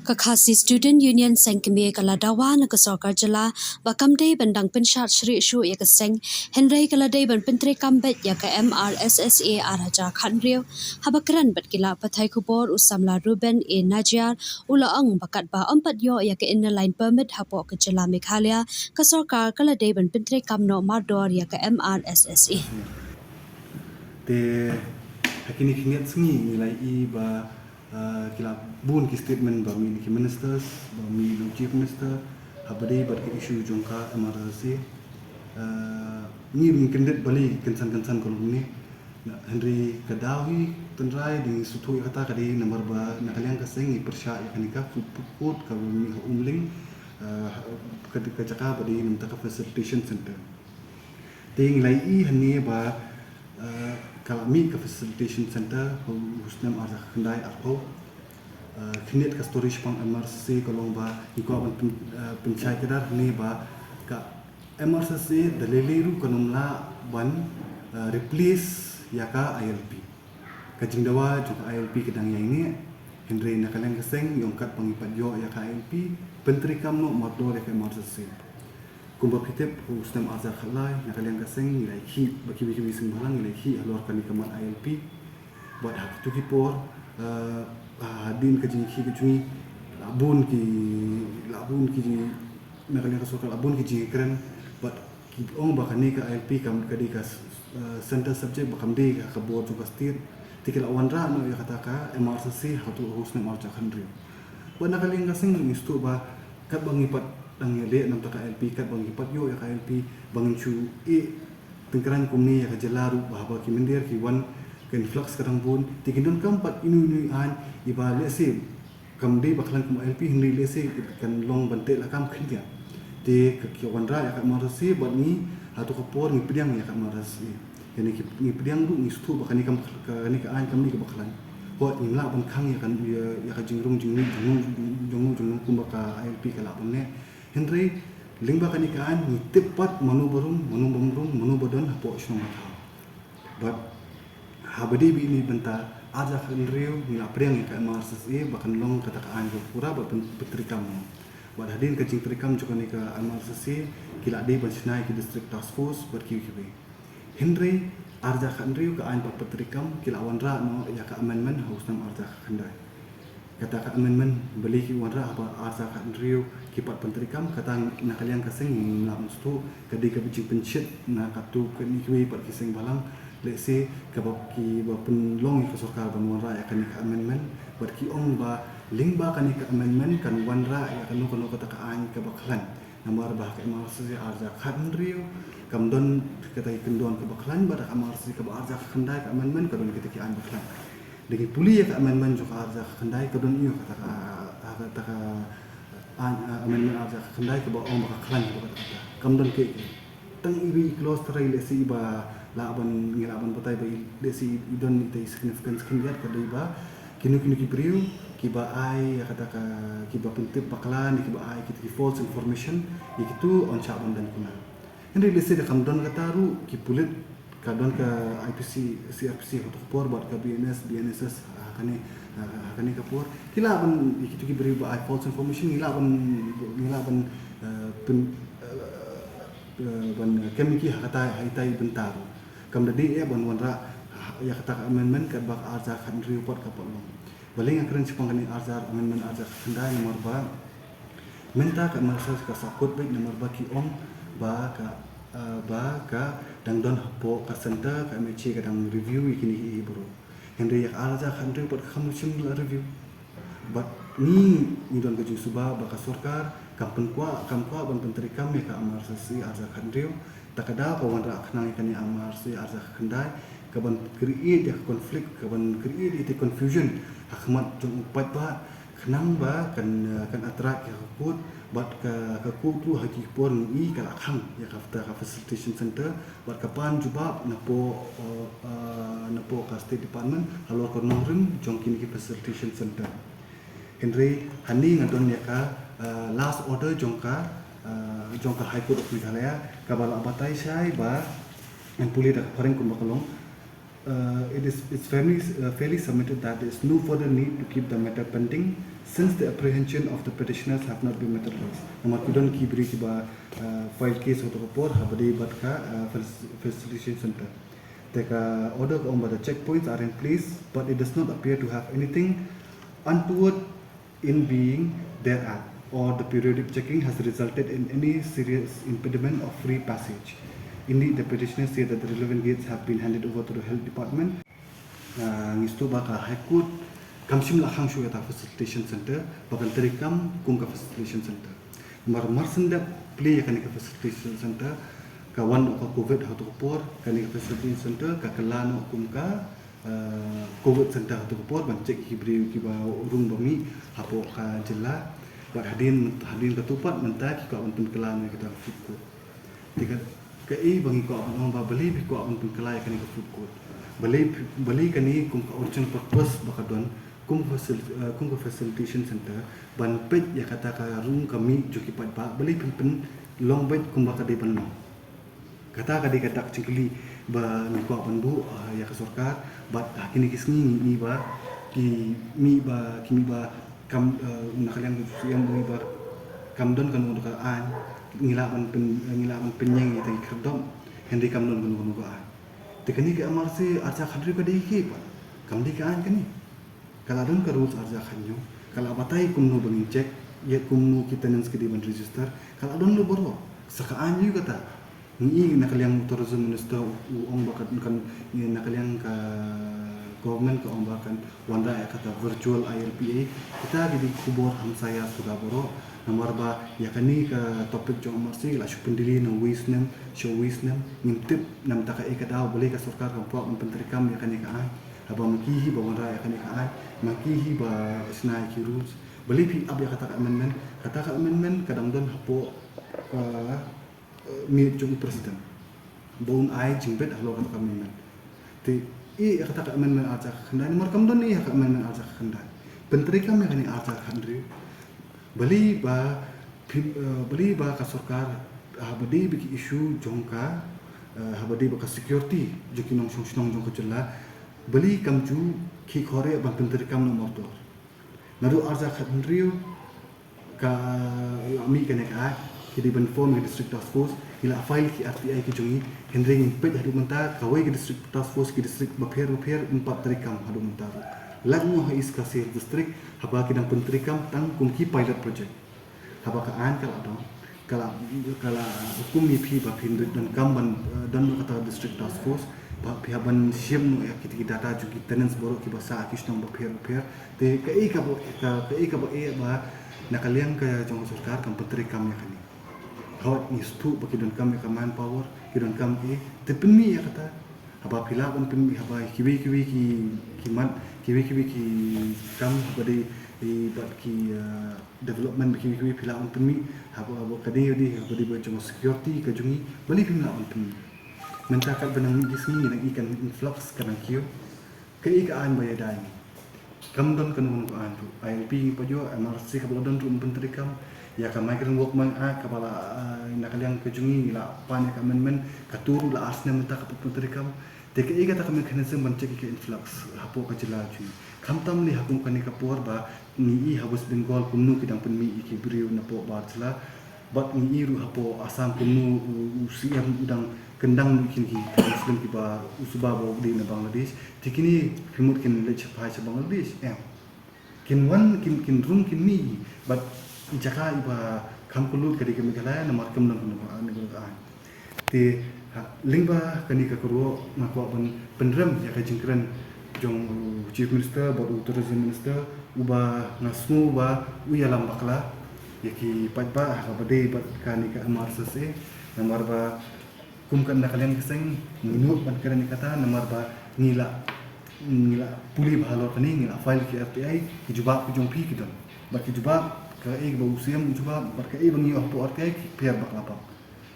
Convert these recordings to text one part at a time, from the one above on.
Kakasi Student Union Sengkemi Kaladawa na kasokar jala bakamde bandang penshat Shri Shu ya kaseng Henry Kaladai ban pentre kambet ya ka MRSSA araja khanrio habakran bat kila pathai kubor usamla Ruben e Najar ulaang bakat ba ampat yo ya ka inner line permit hapo ke jala Meghalaya kasokar Kaladai ban pentre kamno mardor ya ka MRSSA te hakini kinget sengi nilai i ba kila bun ki statement ba mi ki ministers ba mi lo chief minister habade ba ki issue jongka emergency ni min kendet bali kensan ko ni Henry Kadawi tenrai di sutu kata kadi nomor ba nakalian kaseng i persya ya kanika pukut ka mi umling ka jaka ba di namta ka facilitation center te nilai i hani ba kalau mi ke facilitation center husnam arah kendai atau kini ke storage pang MRC kalau ba iko ban pencai kedar ni ba ka MRC daliliru kanumla ban replace ya ka ILP ka jingdawa juga ILP kedang yang ini Henry nakalang keseng yongkat pangipat yo ya ka ILP pentri kamno mador ya ka MRC kumbab kitip ustam azar khalai nakalian kaseng nilai ki baki sing balang nilai ki alor kani kaman ILP buat hak tu ki por din ka jing ki kujui labun ki nakalian kasokal labun ki jing keren buat ki ong bakani ka ILP kam kadi ka center subject bakam de ka board tu pastir tikil awanra no ya kata ka MRC hatu ustam azar khandri buat nakalian kaseng istu ba kat bangipat ang yale nam taka LP kat bang ipat yo ya ka LP bang chu tengkeran kumni ya ka jalaru bahwa ki mendir ki wan kan flux kadang bun tikindon kampat inu an iba lese kam de baklan kum LP hindi lese kan long bante la kam khindia te ki wan ra ya ka marasi bat ni hatu ka por ni pidiang ya ka marasi yani ki ni pidiang du ni stu bakani kam ka ni ka an kam ni ka baklan ko imla ban khang ya kan ya ka jingrung jung kum ka LP ka la bun ne Henry lingba kanikaan ni tepat manu bodon hapo isnong matao but habadi bi ni benta aja Henry ni apriang ka MRCC bakan long katakaan ko pura ba petrikam buat hadin ka jing petrikam juga ni ka MRCC kila de ban sinai ki district task force ber QQB Henry arja Henry ka an petrikam kila wanra no ya ka amendment haus nam arja khandai kata ka amendment beli ki wanra apa arja Henry kipat pentrikam kata nakalian kaseng ngam stu kadi ka bijing pencet na katu kani kiwi pat kiseng balang lese ka ki ba penlong ka sorkar ban wanra ya kan ka amendment ber ki ong ba lingba kan ka amendment kan wanra ya kan kono kata ka an ka baklan namar ba ka marsi arja khandriu kam don kata ikendon ka baklan ba ka marsi ka ba arja khandai ka amendment ka don kita ki an baklan degi puli ya ka amendment jo ka arja khandai ka don iyo kata ka amendment arja khandai ke ba ong ba klan ba kata kam don ke tang ibi close trai lesi ba laban ngilaban batai ba lesi idon ite significance kindiat ka dei ba kinu ki priu ki ba ai kata ka ki ba pentip baklan ki ba ai ki false information ikitu on chaban dan kuna henry lesi da kam don kataru ki pulit ka don ka IPC CRPC hotok por bat ka BNSS kani kapur kilaban ikitu ki beri ba false information ngilaban ban kemiki hakata haitai bentaru kam dadi ban wanra ya kata amendment ka bak arja khan report ka polong baling akren sipang kani arja amendment arja khandai nomor ba menta ka masas ka sakut baik nomor ba ki ong ba ka dangdon hapo ka center ka mechi ka dang review ikini bro Henry ya arja khan report kamu sim review but ni don ka suba ba ka sorkar kam kwa ban penteri kam ya ka MRC arja khan review takada pa wanra khnang kani MRC arja khandai ka ban create ya konflik ka ban create ite confusion hakmat jong upat ba khnang ba kan atrak ya kut bat ka kutu haki por ni ka lakhang ya ka facilitation center bat kapan juba napo ka state department halor ko nongrim jong kini ki facilitation center Henry hani ngadon ya ka last order jong ka high court of Meghalaya ka bala batai sai ba yang puli dak paring kumbakalong it's fairly submitted that there is no further need to keep the matter pending since the apprehension of the petitioners have not been materialized. Namat kudon ki beri kiba file case untuk report habadi bat ka facilitation center. Teka order on the checkpoints are in place, but it does not appear to have anything untoward in being thereat, or the periodic checking has resulted in any serious impediment of free passage. Indeed, the petitioners say that the relevant gates have been handed over to the health department. Ngistu baka High Court kamsim lakhang shu yata facilitation center bakal terikam kum ka facilitation center. Mar sendap play ya ka facilitation center kawan ka covid hatu por ka facilitation center ka kelano kum ka covid center hatu por ban cek hibri ki ba urung bami hapo ka jela bat hadin ketupat mentah ki ka untuk kelano kita food court. Tiga kei bangi ko abang ba beli bi ko abang kelai ka food court. Beli kani kum ka original purpose baka don kum facilitation center ban pet ya kata ka room kami joki pat ba beli pen long bed kum baka de ban kata ka de kata cingkeli ba ni ko ban bu ya ka sorkar bat kini kisni ni ba ki mi ba kam nakalian yang bui ba kam don kan untuk an ngilaban penyeng itu kerdom Henry kam don kan ko an tekani ke amar se arca khadri ka de ki ba kam di ka an kani kalau don ka rules arja khanyo kalau batai kumno bangin check ye kumno kita nens kedi ban register kalau don lo boro sakaan yu kata ni nakaliang tourism minister ong bakat kan ni nakaliang ka government ka ong bakan wanda ya kata virtual ILPA kita di kubur hamsaya sudah boro nomor ba ya kani ka topik jo marsi la shupendili no wisnem show wisnem ngimtip nam taka ikadaw boleh ka sarkar ka puak menterikam ya kani ka ai haba makihi ba wanda ya kani ka ai makihi ba snai ki rules beli pi ab ya kata amendment kadang don hapo mi jung president bon ai jingbet halo kata amendment ti ya kata amendment aja khandai nomor kam don ya kata amendment aja khandai penteri kam ya kani aja khandri beli ba ka sarkar habadi biki issue jongka habadi ba ka security joki nong shong jong ka jela beli kamju ki khore ban penteri kam nomor 2 naru arja khandriu ka ami kene ka kidi ban form ke district task force ila file ki RTI ki jongi hendring pet hadu menta kawai ke district task force ki district bapher empat terikam hadu menta lagno ha is ka sir district haba ki dang penterikam tang kum ki pilot project haba ka an kala hukum mi phi ba phin dan kam dan kata district task force pihaban siem ya kita data juga tenants borok ki basa akisnong bapher te ka e ba nakaliang ka jong sarkar kam penterikam ya kani hawat ni stu baki don kam ka manpower ki don kam ki te penmi ya kata haba pila on penmi haba kiwi ki man kiwi ki kam bade bat ki development kiwi pila on penmi haba kadi di haba di jong security ka jungi bali pila on penmi mentakat benang gisni nang ikan influx kanang kio kai ka an bayadai kam don kan ko an tu ILP pajo MRC ka don rum penterikam ya ka migrant workman ka bala nakaliang ka jungi la pan ka amendment ka turu la asna menta ka penterikam te kai ka ta mechanism ban cek ka influx hapo ka jela ju kam tam ni hakum kan ka por ba ni habus bengal kumnu kidang penmi ki briu na po ba jela bat ni iru hapo asam kumnu usiam udang kendang mungkin Muslim kiba usba bo di na Bangladesh tikini pimut kin le chapai sa Bangladesh kin room kin mi but jaka iba kam kulut kadi kami kala na markam nang ne ko an te lingba kani ka kuro makwa penrem ya ka jingkran jong chief minister board tourism minister uba ngasmu ba uyalam bakla yaki patba ka bade bat kani ka MRCC namar ba kum kan nakalian keseng minut ban kena kata nomor ba ngila puli bahalo kani ngila file ki RTI ki juba ku jompi ki don ba ki juba ka e ba usiam juba ba ka e bangi op RTI ki per ba apa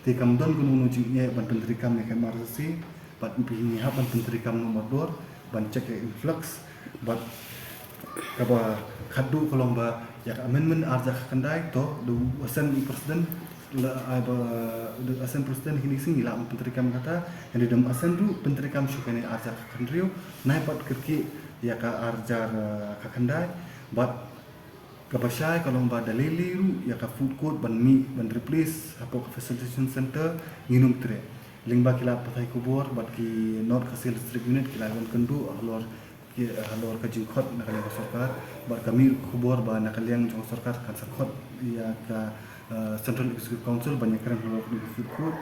te kam don kun unu jingye ban penteri kam ne kamar si bat pi ni ha ban penteri kam nomor 2 ban cek influx bat ka ba khadu kolomba ya amendment arja kandai to du wasan president asan presiden kini sing ila penterikam kata yang di dalam asan tu penterikam syukani arjar kakandriu naik pat kerki ya ka arjar kakandai bat kapasyai kalau mbak dalili ru ya ka food court ban mi ban replace apa ka facilitation center nginum tre lingba kila patai kubur bat ki not ka sales district unit kila ban kendu halor halor ka jingkhot na kaliang sarkar bat kami kubur ba na kaliang jong sarkar kan sarkot ya ka Central Executive Council banyak keren halor di food court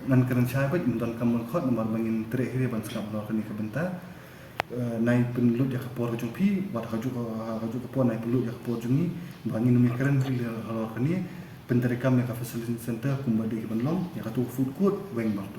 nan keren syaibat undan kamal khot nomor bangin tre hiri ban skap halor kani ka benta nai penlut ya kapor jumpi bat haju kapor nai penlut ya kapor jungi bangin numi keren hiri halor kani penterikam ya ka facility center kumbadi ke banlong ya ka tu food court weng bartu